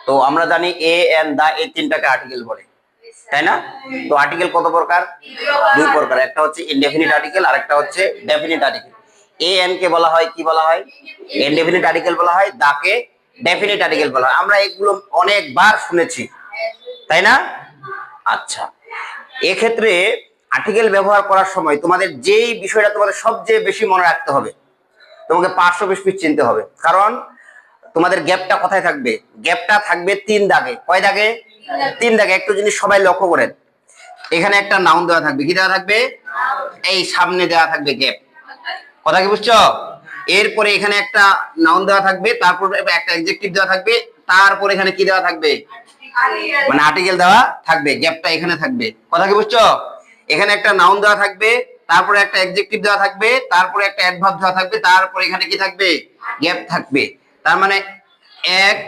তো আমরা জানি এ এন দা এই তিনটাকে আর্টিকেল বলে, তাই না? তো আর্টিকেল কত প্রকার? দুই প্রকার, একটা হচ্ছে ইনডেফিনিট আর্টিকেল আর একটা হচ্ছে definite article. A N K বলা হয় কি বলা হয়? ইনডেফিনিট আর্টিকেল বলা হয়, দাকে ডেফিনিট আর্টিকেল বলা হয়। আমরা এগুলো অনেকবার শুনেছি, তাই না? আচ্ছা, এক্ষেত্রে আর্টিকেল ব্যবহার করার সময় তোমাদের যেই বিষয়টা তোমাদের সবচেয়ে বেশি মনে রাখতে হবে, তোমাকে পার্শ্ব বিস্পিট চিনতে হবে। কারণ তোমাদের গ্যাপটা কোথায় থাকবে? গ্যাপটা থাকবে তিন দাগে। কয় দাগে? তিন দাগে। একটু জিনিস সবাই লক্ষ্য করেন, এখানে একটা নাউন দেওয়া থাকবে। কি দেওয়া থাকবে? এই সামনে দেওয়া থাকবে গ্যাপ। কথা কি বুঝছো? এরপরে এখানে একটা নাউন দেওয়া থাকবে, তারপর একটা অ্যাডজেক্টিভ দেওয়া থাকবে, তারপর এখানে কি দেওয়া থাকবে? মানে আর্টিকেল দেওয়া থাকবে। গ্যাপটা এখানে থাকবে। কথা কি বুঝছো? এখানে একটা নাউন দেওয়া থাকবে, তারপরে একটা অ্যাডজেক্টিভ দেওয়া থাকবে, তারপরে একটা অ্যাডভার্ব দেওয়া থাকবে, তারপর এখানে কি থাকবে? গ্যাপ থাকবে। তার মানে 1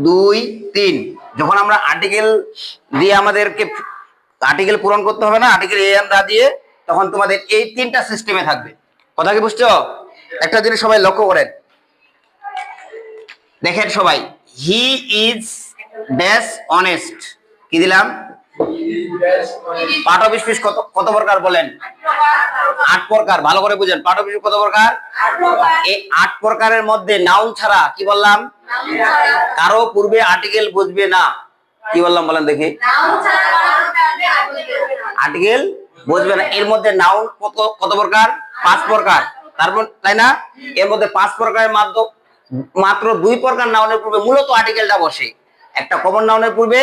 2 3। যখন আমরা আর্টিকেল দিয়ে আমাদেরকে আর্টিকেল পূরণ করতে হবে না, আর্টিকেল এ এন দা দিয়ে, তখন তোমাদের এই তিনটা সিস্টেমে থাকবে। কথা কি বুঝছো? একটা জিনিস সবাই লক্ষ্য করেন, দেখেন সবাই, হি ইজ ড্যাশ অনেস্ট। কি দিলাম? পার্ট অফ স্পিচ কত কত প্রকার বলেন? 8 প্রকার। ভালো করে বুঝেন, পার্ট অফ স্পিচ কত প্রকার? এই 8 প্রকারের মধ্যে নাউন ছাড়া, কি বললাম? কারো পূর্বে আর্টিকেল বুঝবে না। কি বললাম বলেন দেখি? আর্টিকেল বুঝবে না। এর মধ্যে নাউন কত কত প্রকার? 5 প্রকার। তারপর, তাই না? এর মধ্যে 5 প্রকারের মাত্র 2 প্রকার নাউনের পূর্বে মূলত আর্টিকেলটা বসে। একটা কমন নাউনের পূর্বে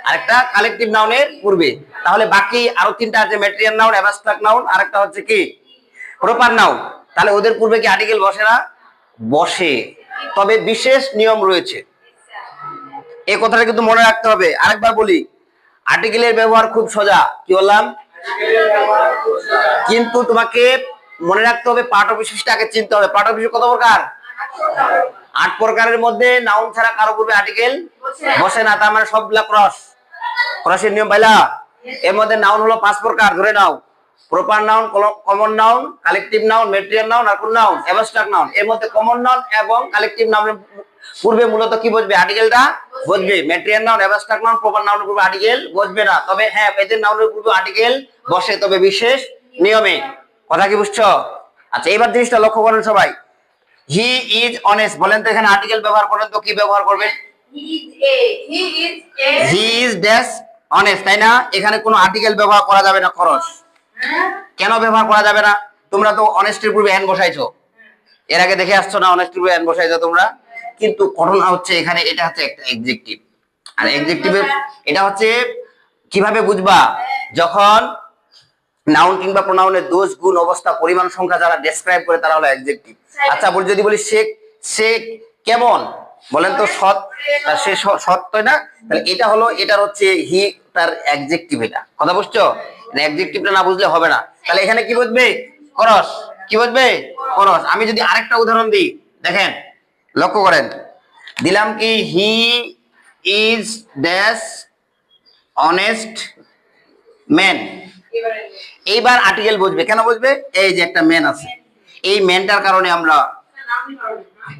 আর একটা কালেকটিভ নাউনের পূর্বে। তাহলে বাকি আরো তিনটা আছে, ম্যাটেরিয়াল নাউন, অ্যাবস্ট্রাক্ট নাউন, আর একটা হচ্ছে কি প্রপার নাউন। তাহলে ওদের পূর্বে কি আর্টিকেল বসে না? বসে, তবে বিশেষ নিয়ম রয়েছে। এই কথাটা কিন্তু মনে রাখতে হবে। আরেকবার বলি, আর্টিকেলের ব্যবহার খুব সোজা। কি বললাম? কিন্তু তোমাকে মনে রাখতে হবে, পার্ট অফ স্পিচটা আগে চিনতে হবে। পার্ট অফ স্পিচ কত প্রকার? 8 প্রকারের মধ্যে নাউন ছাড়া কারো পূর্বে আর্টিকেল বসে না। তার মানে সবগুলা ক্রসের নিয়ম পাইলা। এর মধ্যে নাউন হলো 5 প্রকার, ধরে নাও। Proper noun, common noun, collective noun, material noun, আর কোন নাউন? Abstract noun. এর মধ্যে কমন নাউন এবং কালেকটিভ নাউনের পূর্বে মূলত কি বসবে? আর্টিকেলটা বসবে। Material noun, abstract noun, proper নাউনের পূর্বে আর্টিকেল বসবে না। তবে হ্যাঁ, এদের নাউনের পূর্বে আর্টিকেল বসে, তবে বিশেষ নিয়মে। কথা কি বুঝছো? আচ্ছা, এবার জিনিসটা লক্ষ্য করেন সবাই। হি ইজ অনেস্ট বলেন তো, এখানে আর্টিকেল ব্যবহার করেন তো কি ব্যবহার করবেন? হি ইজ ড্যাশ অনেস্ট, তাই না? এখানে কোনো আর্টিকেল ব্যবহার করা যাবে না। খরচ কেন ব্যবহার করা যাবে না? তোমরা তো অনেস্টের পূর্বে এন বসাইছো, এর আগে দেখে আসছো না? অনেস্টের পূর্বে এন বসাইছো তোমরা। কিন্তু ঘটনা হচ্ছে এখানে এটা হচ্ছে একটা অ্যাডজেক্টিভ, আর অ্যাডজেক্টিভের এটা হচ্ছে কিভাবে বুঝবা? যখন নাউন কিংবা প্রোনাউনের দোষ, গুণ, অবস্থা, পরিমাণ, সংখ্যা যারা ডেসক্রাইব করে তারা হলো অ্যাডজেক্টিভ। আচ্ছা, যদি বলি সে সে কেমন, বলেন তো সৎ, সে সৎ, তাই না? তাহলে এটা হলো, এটার হচ্ছে হি, তার অ্যাডজেক্টিভ। এটা কথা বুঝছো? অ্যাডজেক্টিভটা না বুঝলে হবে না। তাহলে এখানে কি বুঝবে? খরচ। কি বুঝবে? খরচ। আমি যদি আরেকটা উদাহরণ দিই, দেখেন, লক্ষ্য করেন, দিলাম কি, he is dash honest man. এইবার আর্টিকেল বুঝবে। কেন বুঝবে? এই যে একটা ম্যান আছে, এই ম্যানটার কারণে আমরা,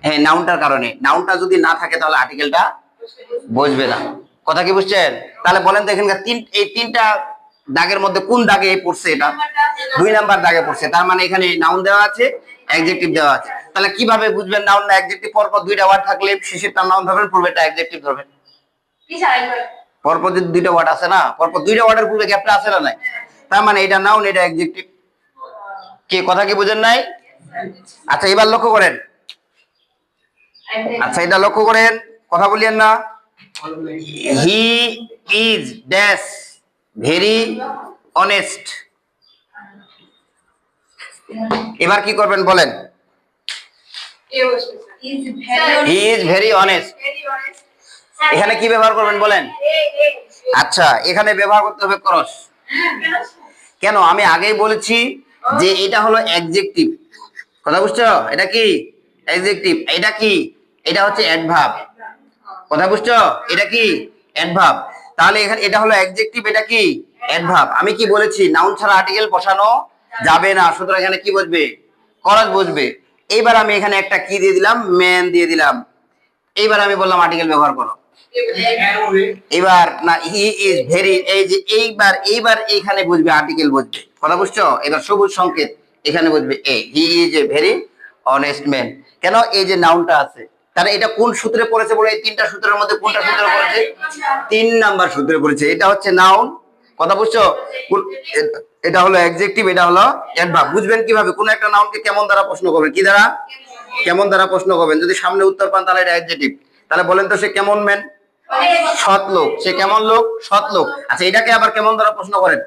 হ্যাঁ, নাউনটার কারণে। নাউনটা যদি না থাকে তাহলে আর্টিকেলটা বুঝবে না। কথা কি বুঝছেন? তাহলে বলেন তো, এখানকার এই তিনটা দাগের মধ্যে কোন দাগে পড়ছে? এটা 2 নাম্বার দাগে পড়ছে। তার মানে এখানে নাউন দেওয়া আছে, অ্যাডজেক্টিভ দেওয়া আছে। তাহলে কিভাবে বুঝবেন নাউন না অ্যাডজেক্টিভ? পরপর 2টা ওয়ার্ড থাকলে শেষেরটা নাউন ধরবেন, পূর্বেরটা অ্যাডজেক্টিভ ধরবেন। পরপর যদি 2টা ওয়ার্ড আছে না, পরপর 2টা ওয়ার্ডের পূর্বে গ্যাপটা আছে না নাই? তার মানে এটা নাউন, এটা অ্যাডজেক্টিভ। কি কথা কি বুঝেন নাই? আচ্ছা, এবার লক্ষ্য করেন। আচ্ছা, এটা লক্ষ্য করেন, কথা বলিয়েন না। He is dash very honest. এবার কি করবেন বলেন? He is very honest. এখানে কি ব্যবহার করবেন বলেন? আচ্ছা, এখানে ব্যবহার করতে হবে ক্রস। কেন? আমি আগেই বলেছি যে এটা হলো অ্যাডজেক্টিভ। কথা বুঝছো? এটা কি অ্যাডজেক্টিভ, এটা কি, এটা হচ্ছে অ্যাডভার্ব। কথা বুঝছো? এটা কি অ্যাডভার্ব। তাহলে এখানে এটা হলো অ্যাডজেক্টিভ, এটা কি অ্যাডভার্ব। আমি কি বলেছি? নাউন ছাড়া আর্টিকেল বসানো যাবে না। সুতরাং এখানে কি বসবে? খরচ বসবে। এইবার আমি এখানে একটা কি দিয়ে দিলাম? ম্যান দিয়ে দিলাম। এইবার আমি বললাম আর্টিকেল ব্যবহার করো। এবার না হি ইজ ভেরি, এই যে এইবার এইখানে বুঝবে আর্টিকেল বুঝবে, কথা বুঝছো? এবার সবুজ সংকেত এখানে বুঝবে এ, he is a very honest man. কেন? এই যে নাউনটা আছে, তাহলে এটা কোন সূত্রে পড়েছে বলে? এই তিনটা সূত্রের মধ্যে কোনটা সূত্রে পড়েছে? 3 নাম্বার সূত্রে পড়েছে। এটা হচ্ছে নাউন, কথা বুঝছো? এটা হলো অ্যাডজেক্টিভ, এটা হলো অ্যাডভার্ব। বুঝবেন কিভাবে? কোন একটা নাউনকে কেমন দ্বারা প্রশ্ন করবেন, কি দ্বারা, কেমন দ্বারা প্রশ্ন করবেন। যদি সামনে উত্তর পান তাহলে এটা অ্যাডজেক্টিভ। তাহলে বলেন তো সে কেমন ম্যান? সৎ লোক। সে কেমন লোক? সৎ লোক। আচ্ছা এটাকে আবার কেমন দ্বারা প্রশ্ন করেন?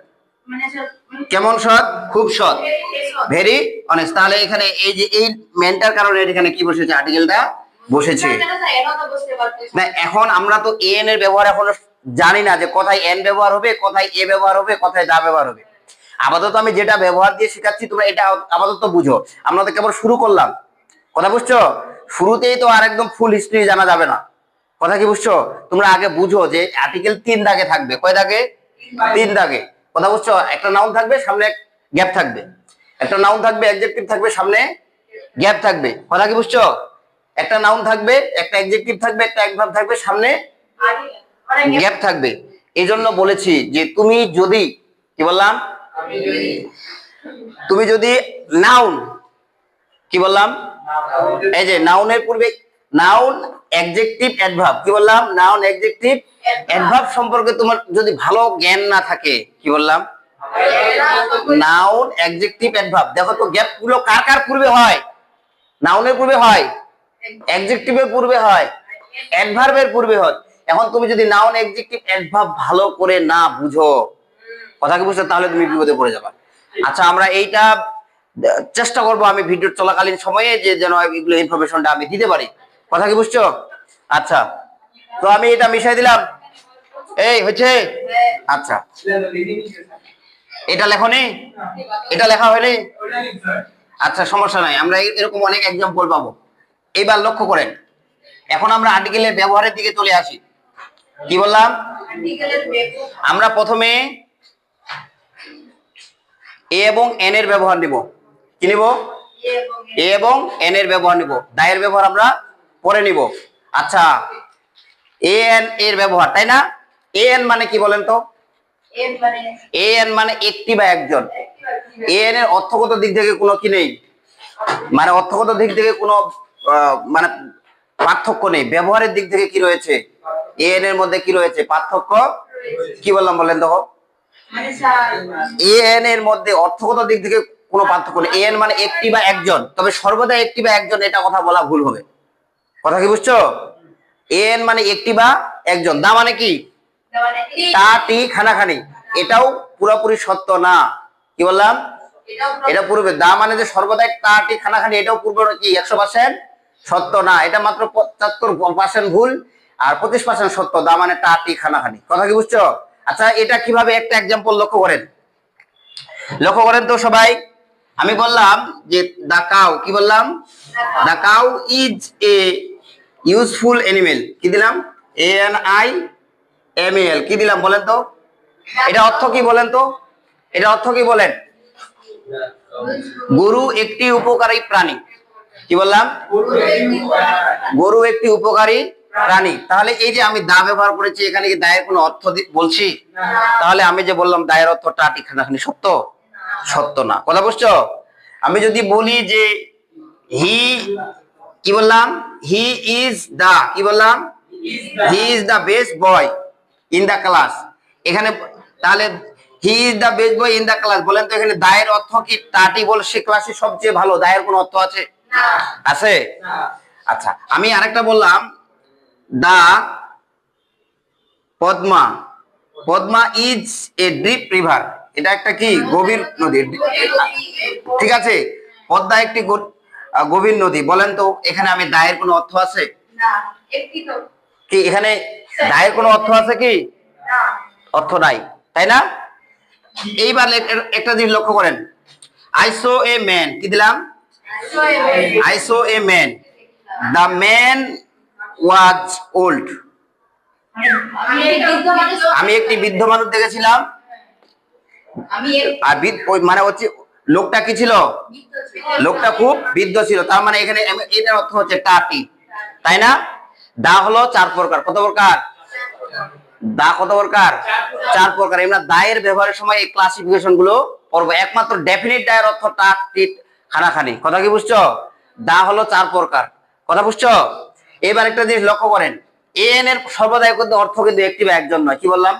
কেমন সৎ? খুব সৎ, ভেরি অনেস্ট। তাহলে এখানে এই যে এই ম্যানটার কারণে এখানে কি বসেছে? আর্টিকেলটা বসেছে। না এখন আমরা তো এন এর ব্যবহার এখনো জানি না যে কোথায় এন ব্যবহার হবে, কোথায় এ ব্যবহার হবে, কোথায় দা ব্যবহার হবে। আপাতত আমি যেটা ব্যবহার দিয়ে শেখাচ্ছি তোমরা এটা আপাতত বুঝো। আমরা তো কেবল শুরু করলাম, কথা বুঝছো? শুরুতেই তো আর একদম ফুল হিস্ট্রি জানা যাবে না, কথা কি বুঝছো? তোমরা আগে বুঝো যে আর্টিকেল 3 দাগে থাকবে। কয় দাগে? 3 দাগে, কথা বুঝছো? একটা নাউন থাকবে, সামনে গ্যাপ থাকবে। একটা নাউন থাকবে, অ্যাডজেক্টিভ থাকবে, সামনে গ্যাপ থাকবে, কথা কি বুঝছো? একটা নাউন থাকবে, একটা অ্যাডজেক্টিভ থাকবে, একটা অ্যাডভার্ব থাকবে, সামনে গ্যাপ থাকবে। এই জন্য বলেছি যে তুমি যদি, কি বললাম, তুমি যদি নাউন, কি বললাম, এই যে নাউনের পূর্বে নাউন, অ্যাডজেক্টিভ, অ্যাডভার্ব, কি বললাম, নাউন, অ্যাডজেক্টিভ, অ্যাডভার্ব সম্পর্কে তোমার যদি ভালো জ্ঞান না থাকে, কি বললাম, নাউন, অ্যাডজেক্টিভ, অ্যাডভার্ব। দেখো তো গ্যাপ গুলো কার কার পূর্বে হয়? নাউনের পূর্বে হয়, অ্যাডজেক্টিভের পূর্বে হয়, অ্যাডভার্বের পূর্বে হয়। এখন তুমি যদি নাউন, অ্যাডজেক্টিভ, অ্যাডভার্ব ভালো করে না বুঝো, কথা কি বুঝছো, তাহলে তুমি বিপদে পড়ে যাবে। আচ্ছা আমরা এইটা চেষ্টা করব আমি ভিডিও চলাকালীন সময়ে যে যেন এগুলো ইনফরমেশনটা আমি দিতে পারি, কথা কি বুঝছো? আচ্ছা তো আমি এটা মিশাই দিলাম, এই হচ্ছে। আচ্ছা এটা লেখনি, এটা লেখা হয়নি? আচ্ছা সমস্যা নাই, আমরা এরকম অনেক এক্সাম্পল পাবো। এইবার লক্ষ্য করেন, এখন আমরা আর্টিকেলের ব্যবহারের দিকে চলে আসি। কি বললাম? আমরা প্রথমে এ এবং এন এর ব্যবহার নিব। কি নিব? এ এবং এন এর ব্যবহার নিব। দায়ের ব্যবহার আমরা পরে নিব। আচ্ছা এ এন এর ব্যবহার, তাই না? এ এন মানে কি বলেন তো? এ এন মানে একটি বা একজন। এ এন এর অর্থগত দিক থেকে কোনো কি নেই, মানে অর্থগত দিক থেকে কোনো মানে পার্থক্য নেই। ব্যবহারের দিক থেকে কি রয়েছে? এ এন এর মধ্যে কি রয়েছে? পার্থক্য। কি বললাম বলেন তো? এ এন এর মধ্যে অর্থগত দিক থেকে কোনো পার্থক্য নেই। এ এন মানে একটি বা একজন, তবে সর্বদা একটি বা একজন এটা কথা বলা ভুল হবে, কথা কি বুঝছো? এ এন মানে একটি বা একজন। দা মানে কি? তা, টি, খানাখানি, এটাও পুরোপুরি সত্য না। কি বললাম? এটা পূর্বে। দা মানে যে সর্বদা তা, টি, খানাখানি, এটাও পূর্বে কি 100% সত্য না, এটা মাত্র 75% ভুল আর 25% সত্য। দা মানে তা, টি, খানাখানি, কথা কি বুঝছো? আচ্ছা এটা কিভাবে, একটা এক্সাম্পল লক্ষ্য করেন, লক্ষ্য করেন তো সবাই। আমি বললাম যে দা কাউ, কি বললাম? The cow is a useful animal. কি দিলাম? A N I M A L. কি দিলাম বলেন তো? এটা অর্থ কি বলেন তো? এটা অর্থ কি বলেন? গরু একটি উপকারী প্রাণী। কি বললাম? গরু একটি উপকারী প্রাণী। তাহলে এই যে আমি দা ব্যবহার করেছি, এখানে কি দায়ের কোনো অর্থ বলছি? তাহলে আমি যে বললাম দায়ের অর্থ টাটি খানাখানি, সত্য? সত্য না, কথা বুঝছো? আমি যদি বলি যে হি, কি বললাম, হি ইজ দা, কি বললাম, he is the best boy in the class, এখানে তাহলে he is the best boy in the class, বলেন তো এখানে দায়ের অর্থ কি টাটি বল সে ক্লাসে সবচেয়ে ভালো, দায়ের কোনো অর্থ আছে? আছে? আচ্ছা আমি আরেকটা বললাম the Padma, Padma is a deep river, এটা একটা কি গভীর নদী, ঠিক আছে? পদ্মা একটি গভীর নদী, বলেন তো এখানে আমি দায়ের কোনো অর্থ আছে? কি এখানে দায়ের কোনো অর্থ আছে কি? অর্থ নাই, তাই না? এইবার একটা জিনিস লক্ষ্য করেন, আই সো এ ম্যান, কি দিলাম? I so a man, the man was old, আমি একটি বৃদ্ধ মানুষ দেখেছিলাম। আর মানে হচ্ছে লোকটা কি ছিল? লোকটা খুব বৃদ্ধ ছিল। তার মানে এখানে এটার অর্থ হচ্ছে টাটি, তাই না? দা হলো 4 প্রকার। কত প্রকার? দা কত প্রকার? 4 প্রকার। আমরা দায়ের ব্যবহারের সময় এই ক্লাসিফিকেশন গুলো পড়বো। একমাত্র ডেফিনিট দায়ের অর্থ টাক, টিট, খানাখানি। কথা কি বুঝছো? দা হলো 4 প্রকার। কথা বুঝছো? এবার একটা জিনিস লক্ষ্য করেন, এন এর সর্বদাই কিন্তু অর্থ কিন্তু একটি বা একজন নয়। কি বললাম?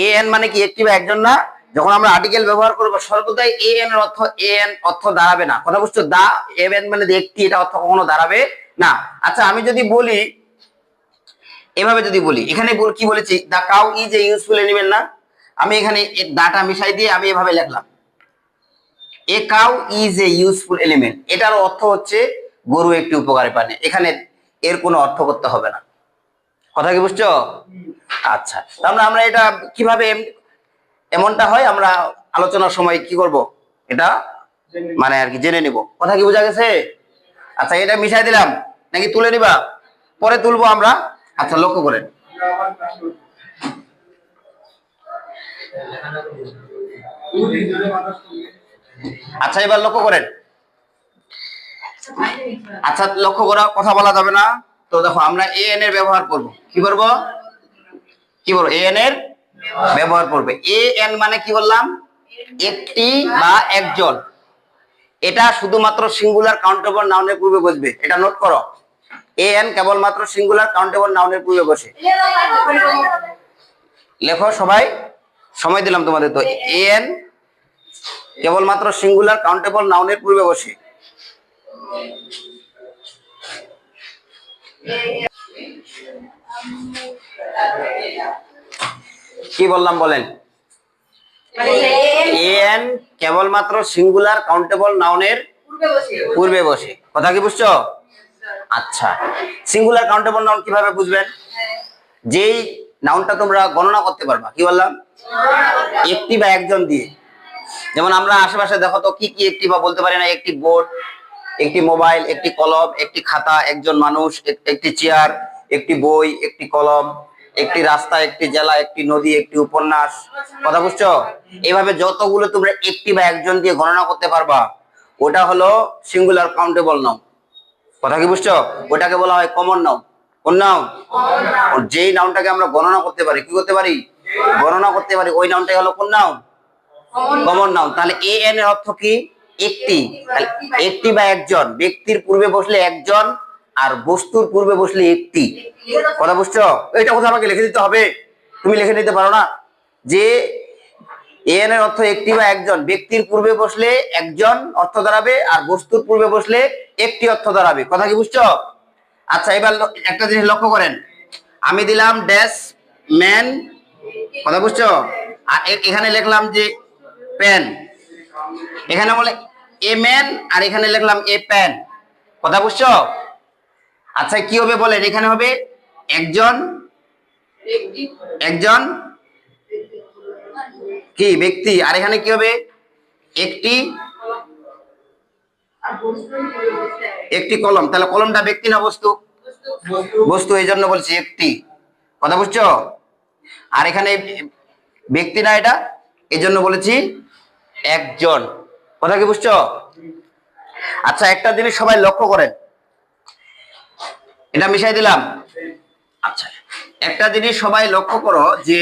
এন মানে কি একটি বা একজন না। যখন আমরা আর্টিকেল ব্যবহার করব সর্বদাই এন এর অর্থ এন অর্থ দাঁড়াবে না। কথা বুঝছো? দা এন মানে একটি, এটা অর্থ কখনো দাঁড়াবে না। আচ্ছা, আমি যদি বলি এভাবে, যদি বলি এখানে কি বলেছি, the cow is a useful animal না, আমি এখানে দাটা মিশাই দিয়ে আমি এভাবে লিখলাম, a cow is a useful element. এটার অর্থ হচ্ছে গরু একটি উপকারী প্রাণী। এখানে এর কোনো অর্থ করতে হবে না। কথা কি বুঝছো? আচ্ছা, তাহলে আমরা এটা কিভাবে এমনটা হয় আমরা আলোচনার সময় কি করব, এটা মানে আর কি জেনে নিব। কথা কি বোঝা গেছে? আচ্ছা, এটা মিশাই দিলাম নাকি তুলে নিবা? পরে তুলবো আমরা। আচ্ছা, লক্ষ্য করেন, আচ্ছা এবার লক্ষ্য করেন, আচ্ছা লক্ষ্য করা, কথা বলা যাবে না তো। দেখো, আমরা এ এন এর ব্যবহার করব। কি করব? কি বলবো? এ এন এর ব্যবহার করবে। এ এন মানে কি বললাম? একটি বা একজন। এটা শুধুমাত্র সিঙ্গুলার কাউন্টেবল নাউনের পূর্বে বসবে। এটা নোট করো, এ এন কেবলমাত্র সিঙ্গুলার কাউন্টেবল নাউনের পূর্বে বসে। লেখো সবাই, সময় দিলাম তোমাদের। তো এ এন কেবলমাত্র সিঙ্গুলার কাউন্টেবল নাউনের পূর্বে বসে। কি বললাম বলেন? এন কেবলমাত্র সিঙ্গুলার কাউন্টেবল নাউনের পূর্বে বসে। কথা কি বুঝছো? আচ্ছা, সিঙ্গুলার কাউন্টেবল নাউন কিভাবে বুঝবেন? যেই নাউনটা তোমরা গণনা করতে পারবা। কি বললাম? একটি বা একজন দিয়ে। যেমন আমরা আশেপাশে দেখো তো কি কি একটি বা বলতে পারি না? একটি বোর্ড, একটি মোবাইল, একটি কলম, একটি খাতা, একজন মানুষ, একটি চেয়ার, একটি বই, একটি কলম, একটি রাস্তা, একটি জেলা, একটি নদী, একটি উপন্যাস। কথা বুঝছো? এইভাবে যতগুলো তোমরা একটি বা একজন দিয়ে গণনা করতে পারবা, ওটা হলো সিঙ্গুলার কাউন্টেবল নাউন। কথা কি বুঝছো? ওটাকে বলা হয় কমন নাউন। কোন নাউন? যেই নাউনটাকে আমরা গণনা করতে পারি, কি করতে পারি? গণনা করতে পারি, ওই নাউনটাই হলো কোন নাউন? Common noun. তাহলে এ এন এর অর্থ কি? একটি। একটি বা একজন, ব্যক্তির পূর্বে বসলে একজন, আর বস্তুর পূর্বে বসলে একটি। কথা বুঝছো? এটা কথা আমাকে লিখে দিতে হবে, তুমি লিখে নিতে পারো না? যে এন এর অর্থ একটি বা একজন, ব্যক্তির পূর্বে বসলে একজন অর্থ দাঁড়াবে, আর বস্তুর পূর্বে বসলে একটি অর্থ দাঁড়াবে। কথা কি বুঝছো? আচ্ছা, এবার একটা জিনিস লক্ষ্য করেন, আমি দিলাম ড্যাশ ম্যান। কথা বুঝছো? আর এখানে লিখলাম যে পেন। এখানে বলে এ ম্যান, আর এখানে লিখলাম এ পেন। কথা বুঝছো? আচ্ছা, কি হবে বলেন? এখানে হবে একজন, একজন কি ব্যক্তি, আর এখানে কি হবে? একটি, একটি কলম। তাহলে কলমটা ব্যক্তি না বস্তু? বস্তু, এই জন্য বলছি একটি। কথা বুঝছো? আর এখানে ব্যক্তি না এটা, এই জন্য বলেছি একজন। কথা কি বুঝছো? আচ্ছা, একটা জিনিস সবাই লক্ষ্য করেন, এটা মিশাই দিলাম। আচ্ছা, একটা জিনিস সবাই লক্ষ্য করো, যে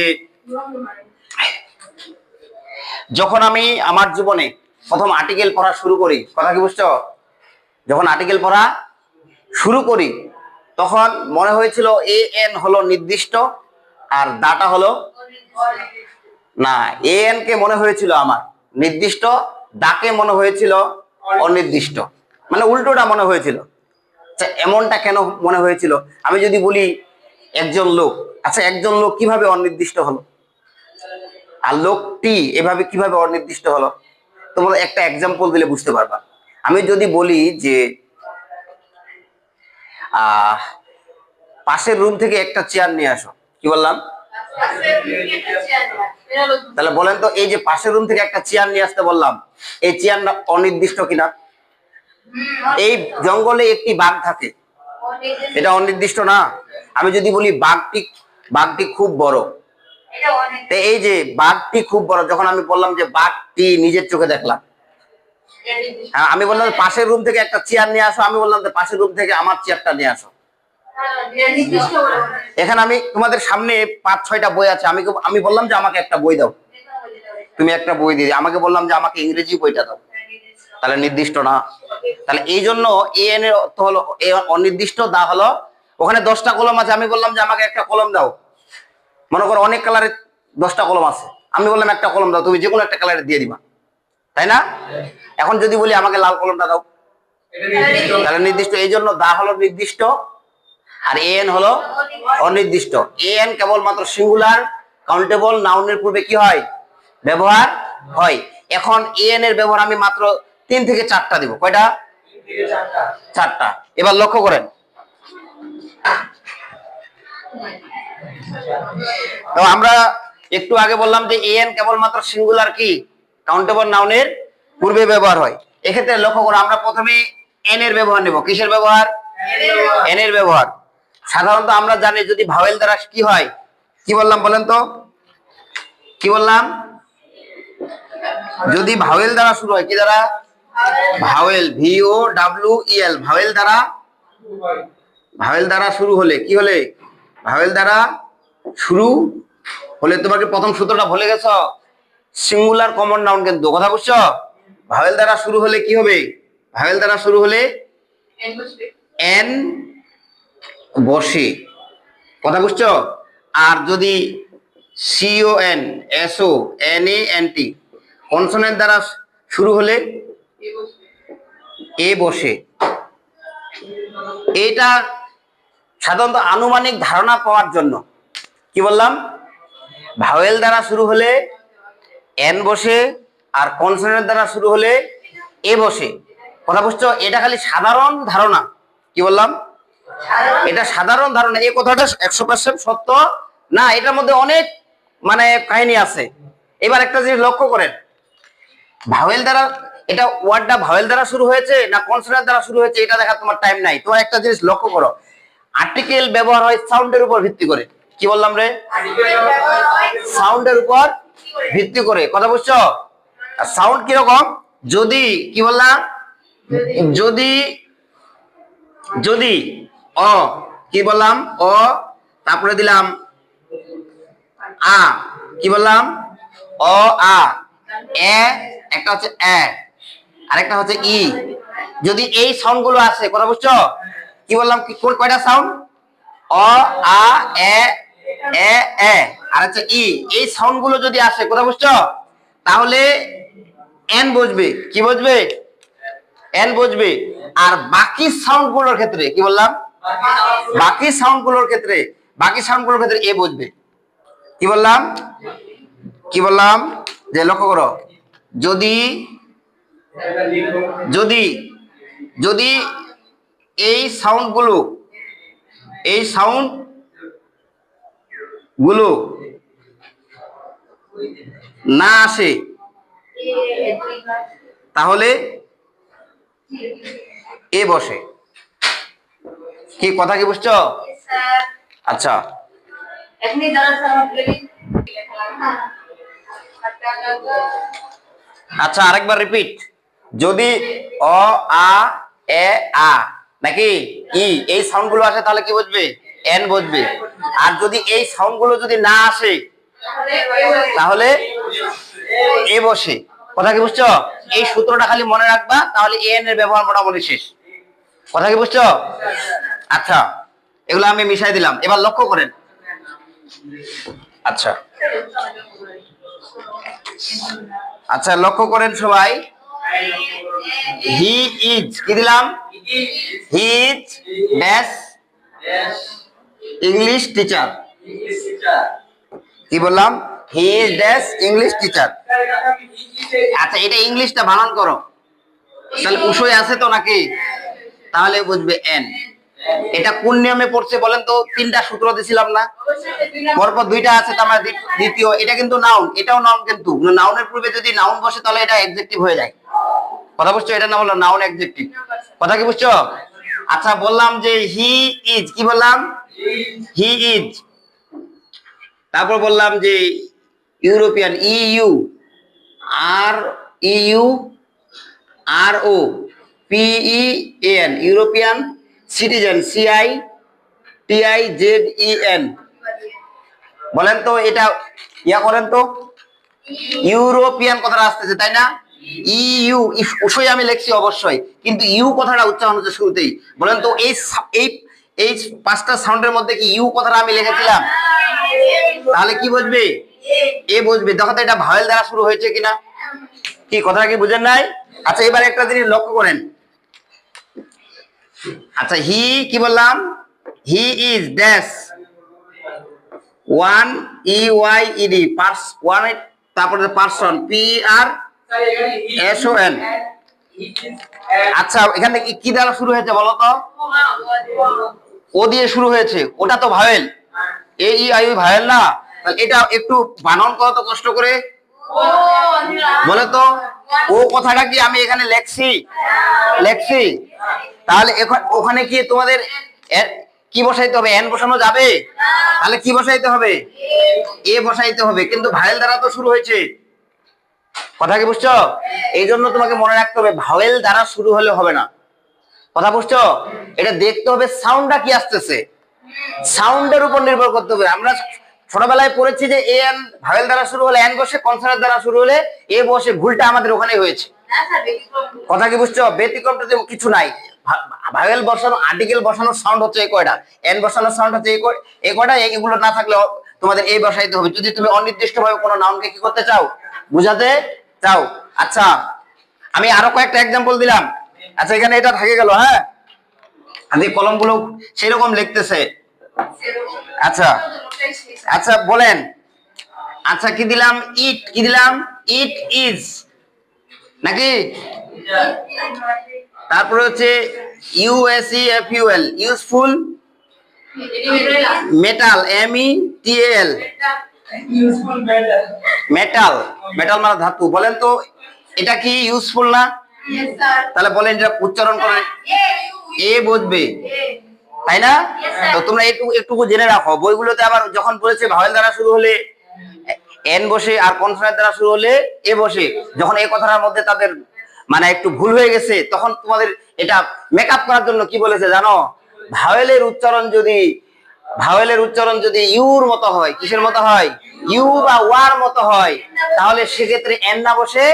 যখন আমি আমার জীবনে প্রথম আর্টিকেল পড়া শুরু করি, কথা কি বুঝছো? যখন আর্টিকেল পড়া শুরু করি তখন মনে হয়েছিল এ এন হলো নির্দিষ্ট, আর দাটা হলো না। এ এন কে মনে হয়েছিল আমার নির্দিষ্ট, দাকে মনে হয়েছিল অনির্দিষ্ট, মানে উল্টোটা মনে হয়েছিল। আচ্ছা, এমনটা কেন মনে হয়েছিল? আমি যদি বলি একজন লোক, আচ্ছা একজন লোক কিভাবে অনির্দিষ্ট হলো, আর লোকটি এভাবে কিভাবে অনির্দিষ্ট হলো? তোমরা একটা এক্সাম্পল দিলে বুঝতে পারবা। আমি যদি বলি যে পাশের রুম থেকে একটা চেয়ার নিয়ে আসো, কি বললাম? তাহলে বলেন তো, এই যে পাশের রুম থেকে একটা চেয়ার নিয়ে আসতে বললাম, এই চেয়ারটা অনির্দিষ্ট কিনা? এই জঙ্গলে একটি বাঘ থাকে, এটা অনির্দিষ্ট না? আমি যদি বলি বাঘটি খুব বড়, এই যে বাঘটি খুব বড়, যখন আমি বললাম যে বাঘটি নিজের চোখে দেখলাম, আমি বললাম পাশের রুম থেকে একটা চেয়ার নিয়ে আসো, আমি বললাম যে পাশের রুম থেকে আমার চেয়ারটা নিয়ে আসো, এখানে আমি তোমাদের সামনে 5-6টা বই আছে, আমি বললাম যে আমাকে একটা বই দাও, তুমি একটা বই দিয়ে আমাকে বললাম যে আমাকে ইংরেজি বইটা দাও, তাহলে নির্দিষ্ট না। তাহলে এই জন্য এন এর অর্থ হলো অনির্দিষ্ট, দা হলো ওখানে 10টা কলম আছে, আমি বললাম যে আমাকে একটা কলম দাও। মনে করো অনেক কালারের 10টা কলম আছে, আমি বললাম একটা কলম দাও, তুমি যে কোনো একটা কালারের দিয়ে দিবা, তাই না? এখন যদি বলি আমাকে লাল কলমটা দাও, তাহলে নির্দিষ্ট। এই জন্য দা হলো নির্দিষ্ট আর এন হলো অনির্দিষ্ট। এন কেবলমাত্র সিঙ্গুলার কাউন্টেবল নাউনের পূর্বে কি হয়? ব্যবহার হয়। এখন এন এর ব্যবহার আমি মাত্র 3 থেকে 4টা দিব। কয়টা? 4টা। এবার লক্ষ্য করেন, তো আমরা একটু আগে বললাম যে এন কেবলমাত্র সিঙ্গুলার কি কাউন্টেবল নাউনের পূর্বে ব্যবহার হয়। এক্ষেত্রে লক্ষ্য করো, আমরা প্রথমে এন এর ব্যবহার নেব। কিসের ব্যবহার? এন এর ব্যবহার। সাধারণত আমরা জানি যদি ভাওয়েল দ্বারা কি হয়, কি বললাম বলেন তো, কি বললাম? যদি ভাওয়েল দ্বারা শুরু হয়, কি দ্বারা? ভাওয়েল, VOWEL, ভাওয়েল দ্বারা শুরু হলে কি হলে? ভাওয়েল দ্বারা শুরু হলে, তোমাকে প্রথম সূত্রটা ভুলে গেছো, সিঙ্গুলার কমন নাউন, কিন্তু কথা বুঝছো? ভাওয়েল দ্বারা শুরু হলে কি হবে? ভাওয়েল দ্বারা শুরু হলে এন বসে, কথা বুঝছো? আর যদি CON SO NANT কনসোনেন্ট দ্বারা শুরু হলে এ বসে। এটা সাধারণত আনুমানিক ধারণা পাওয়ার জন্য কি বললাম, ভাওয়েল দ্বারা শুরু হলে এন বসে আর কনসোনেন্ট দ্বারা শুরু হলে এ বসে, কথা বুঝছো? এটা খালি সাধারণ ধারণা। কি বললাম? এটা সাধারণ ধারণা। এই কথাটা 100% সত্য না, এটার মধ্যে অনেক মানে কাহিনী আছে। এবার একটা জিনিস লক্ষ্য করেন, ভাওয়েল দ্বারা, এটা ওয়ার্ডটা ভাওয়েল দ্বারা শুরু হয়েছে না কনসোনেন্ট দ্বারা শুরু হয়েছে এটা দেখা তোমার টাইম নাই। তোমার একটা জিনিস লক্ষ্য করো, আর্টিকেল ব্যবহার হয় সাউন্ডের উপর ভিত্তি করে। কি বললাম রে? সাউন্ডের উপর ভিত্তি করে, কথা বুঝছো? আর সাউন্ড কিরকম? যদি, কি বললাম, যদি যদি অ, কি বললাম, অ, তারপরে দিলাম আ, কি বললাম, অ আ, এ, একটা হচ্ছে এ, আরেকটা হচ্ছে ই। যদি এই সাউন্ড গুলো আসে, কথা বুঝছো? কি বললাম, কয়টা সাউন্ড? অ আ এ এ এ আর হচ্ছে ই। এই সাউন্ড গুলো যদি আসে, কথা বুঝছো, তাহলে এন বসবে। কি বসবে? এন বসবে। আর বাকি সাউন্ড গুলোর ক্ষেত্রে কি বললাম, বাকি সাউন্ড গুলোর ক্ষেত্রে এ বসবে। কি বললাম, কি বললাম, যে লক্ষ্য করো, যদি যদি যদি এই সাউন্ড গুলো না আসে, তাহলে এ বসে। কি কথা, কি বুঝছো? আচ্ছা, আচ্ছা আরেকবার রিপিট। যদি অ আ এ আ নাকি ই এই সাউন্ড গুলো আসে, তাহলে কি বসবে? এন বসবে। আর যদি এই সাউন্ড গুলো যদি না আসে, তাহলে এ বসে। কথা কি বুঝছো? এই সূত্রটা খালি মনে রাখবা, তাহলে এন এর ব্যবহার মোটামুটি শেষ। কথা কি বুঝছো? আচ্ছা, এগুলো আমি মিশাই দিলাম। এবার লক্ষ্য করেন, আচ্ছা আচ্ছা লক্ষ্য করেন সবাই, হি ইজ, কি দিলাম, he is dash English teacher. কি বললাম? He is dash English teacher. আচ্ছা, এটা ইংলিশটা বানান করো, তাহলে উসই আছে তো নাকি, তাহলে বুঝবে এন। এটা কোন নিয়মে পড়ছে বলেন তো? 3টা সূত্র দিছিলাম না, পরপর 2টা আছে, তার মানে দ্বিতীয়। এটা কিন্তু নাউন, এটাও নাউন, কিন্তু নাউনের পূর্বে যদি নাউন বসে তাহলে এটা অ্যাডজেক্টিভ হয়ে যায়। কথা বুঝছো? এটা নাম হলো নাউন অ্যাডজেক্টিভ। কথা কি বুঝছো? আচ্ছা, বললাম যে হি ইজ, কি বললাম, হি ইজ। তারপর বললাম যে ইউরোপিয়ান, আর U R O PEAN, European citizen, TIZEN। বলেন তো এটা ইয়া করেন তো, ইউরোপিয়ান কথাটা আসতেছে তাই না? ইউ অবশ্যই আমি লিখছি অবশ্যই, কিন্তু ইউ কথাটা উচ্চারণ হচ্ছে শুরুতেই। বলেন তো এই এই পাঁচটা সাউন্ডের মধ্যে কি ইউ কথাটা আমি লিখেছিলাম? তাহলে কি বুঝবে? এ বুঝবে। দেখো তো এটা ভাওয়েল দ্বারা শুরু হয়েছে কিনা, কি কথাটা কি বুঝেন নাই? আচ্ছা এবার একটা জিনিস লক্ষ্য করেন। আচ্ছা হি কি বললাম? He is dash one EYED one, তারপরে পারসন PRSON। আচ্ছা এখানে কি দ্বারা শুরু হয়েছে বলো তো? ও দিয়ে শুরু হয়েছে, ওটা তো ভাওয়েল। AEI ভাওয়েল না? এটা একটু বানান করো তো কষ্ট করে, বলে তো। ও কথাটা কি আমি এখানে লেখছি? তাহলে ওখানে কি তোমাদের কি বসাইতে হবে? এন বসানো যাবে? তাহলে কি বসাইতে হবে? এ বসাইতে হবে, কিন্তু ভাওয়েল দ্বারা তো শুরু হয়েছে। কথা কি বুঝছো? এই জন্য তোমাকে মনে রাখতে হবে ভাওয়েল দ্বারা শুরু হলে হবে না। কথা বুঝছো? এটা দেখতে হবে সাউন্ডটা কি আসতেছে, সাউন্ডের উপর নির্ভর করতে হবে। আমরা ছোটবেলায় পড়েছি যে এন ভাওয়েল দ্বারা শুরু হলে এন বসে, কনসোনেন্ট দ্বারা শুরু হলে এ বসে। ভুলটা আমাদের ওখানে হয়েছে। কথা কি বুঝছো? ব্যতিক্রমটা কিছু নাই। ভাওয়েল বসানো, আর্টিকেল বসানোর সাউন্ড হচ্ছে এই কয়টা, এন বসানোর সাউন্ড হচ্ছে এই কয়টা। এগুলো না থাকলে তোমাদের এই বসাইতে হবে, যদি তুমি অনির্দিষ্টভাবে কোনো নাউনকে কি করতে চাও, বুঝাতে চাও। আচ্ছা আমি আরো কয়েকটা এক্সাম্পল দিলাম। আচ্ছা এখানে এটা থেকে গেল, হ্যাঁ আমি কলমগুলো সেরকম লিখতেছে। আচ্ছা আচ্ছা বলেন। আচ্ছা কি দিলাম? কি দিলাম? ইট ইজ নাকি? তারপরে হচ্ছে USEFUL useful, metal METAL metal, metal মানে ধাতু। বলেন তো এটা কি ইউজফুল না? তাহলে বলেন এটা উচ্চারণ করেন, এ বুঝবে তাই না? তো তোমরা একটু জেনে রাখো, বইগুলোতে আবার যখন বলেছে ভাওয়েল দ্বারা শুরু হলে এন বসে আর কনসোনেন্ট দ্বারা শুরু হলে এ বসে, যখন এই কথাটার মধ্যে তাদের মানে একটু ভুল হয়ে গেছে, তখন তোমাদের এটা মেকআপ করার জন্য কি বলেছে জানো? ভাওয়েলের উচ্চারণ যদি ইউর মতো হয়, কিসের মতো হয়? ইউ বা ওয়ার মতো হয়, তাহলে সেক্ষেত্রে এন না বসে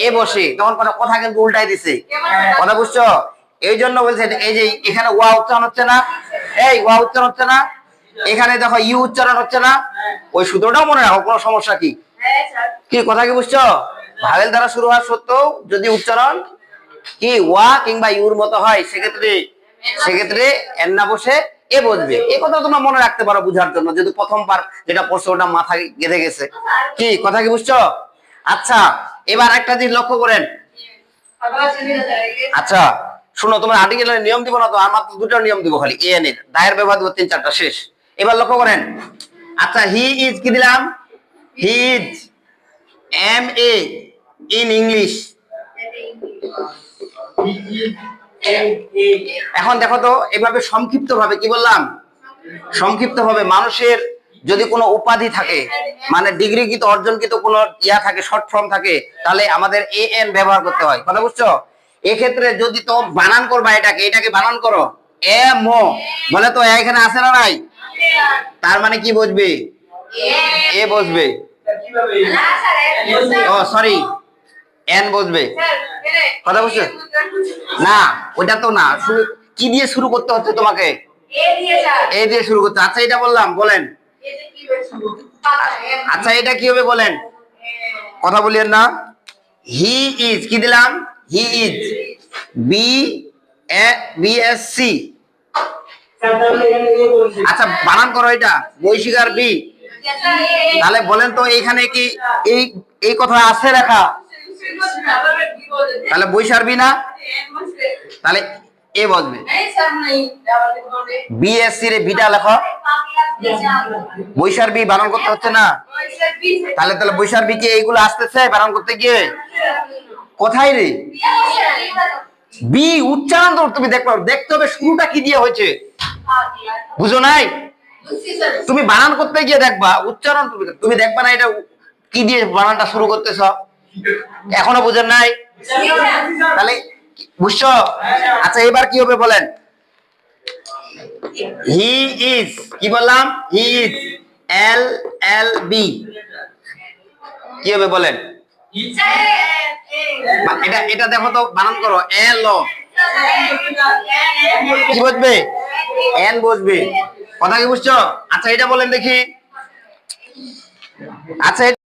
এ বসে, তখন কথা কিন্তু উল্টাই দিছে। কথা বুঝছো? এই জন্য বলছে এই যে এখানে ওয়া উচ্চারণ হচ্ছে না, এই ওয়া উচ্চারণ হচ্ছে না, এখানে দেখো ইউ উচ্চারণ হচ্ছে না। ওই সূত্রটাও মনে রাখো, কোনো সমস্যা কি কথা কি বুঝছো? ভাওয়েল দ্বারা শুরু হওয়া সত্ত্বেও যদি উচ্চারণ কি ওয়া কিংবা ইউর মতো হয়, সেক্ষেত্রে এন না বসে এ বসবে। এই কথা তোমরা মনে রাখতে পারো বুঝার জন্য, যদি প্রথমবার যেটা পড়ছো ওটা মাথায় গেঁথে গেছে। কি কথা কি বুঝছো? আচ্ছা এবার একটা জিনিস লক্ষ্য করেন। আচ্ছা শুনো, তোমার আর্টিকেলের নিয়ম দিব না তো, আর মাত্র দুটো নিয়ম দিব খালি। এন এর দায়ের ব্যবহার দিব 3-4টা, শেষ। এবার লক্ষ্য করেন। আচ্ছা হি ইজ কি দিলাম? He is MA in English. এখন দেখো তো এভাবে সংক্ষিপ্ত ভাবে কি বললাম? সংক্ষিপ্ত ভাবে মানুষের যদি কোনো উপাধি থাকে, মানে ডিগ্রিকৃত অর্জনকৃত কোনো ইয়া থাকে, শর্ট ফর্ম থাকে, তাহলে আমাদের AN ব্যবহার করতে হয়। কথা বুঝছো? এক্ষেত্রে যদি তো বানান করবা, এটাকে বানান করো এমো, বলে তো এখানে আছে না নাই? তার মানে কি বুঝবে? এ বসবে। ও সরি, এন বসবে। কথা বুঝছো না? ওটা তো না, শুরু কি দিয়ে শুরু করতে হচ্ছে তোমাকে? এ দিয়ে শুরু করতে। আচ্ছা এটা বললাম, বলেন। আচ্ছা এটা কি হবে বলেন? কথা বলিয়েন না। হি ইজ কি দিলাম? He is BSc। আচ্ছা বানান করো এটা, বৈশিকার বি। তাহলে বলেন তো এখানে কি এই কথা আছে লেখা? তাহলে বৈশার বি না, তাহলে এ বসবে। BSc রে বিটা লেখো, বৈশার বি বানান করতে হচ্ছে না? তাহলে বৈশার বি কি এইগুলো আসতেছে বানান করতে গিয়ে? কোথায় রে? বি উচ্চারণ তো তুমি দেখতে হবে শুরুটা কি দিয়ে হয়েছে, বুঝো নাই? তুমি বানান করতে গিয়ে দেখবা উচ্চারণ, তুমি দেখবা না এটা কি দিয়ে বানানটা শুরু করতেছ, এখনো বুঝেন নাই? তাহলে বুঝছো? আচ্ছা এবার কি হবে বলেন? হি ইজ, কি বললাম? He is, L L B, কি হবে বলেন? এটা এটা দেখো তো, বানান করো, এল ও, কি বসবে? এন বসবে। কথা কি বুঝছো? আচ্ছা এটা বলেন দেখি, আচ্ছা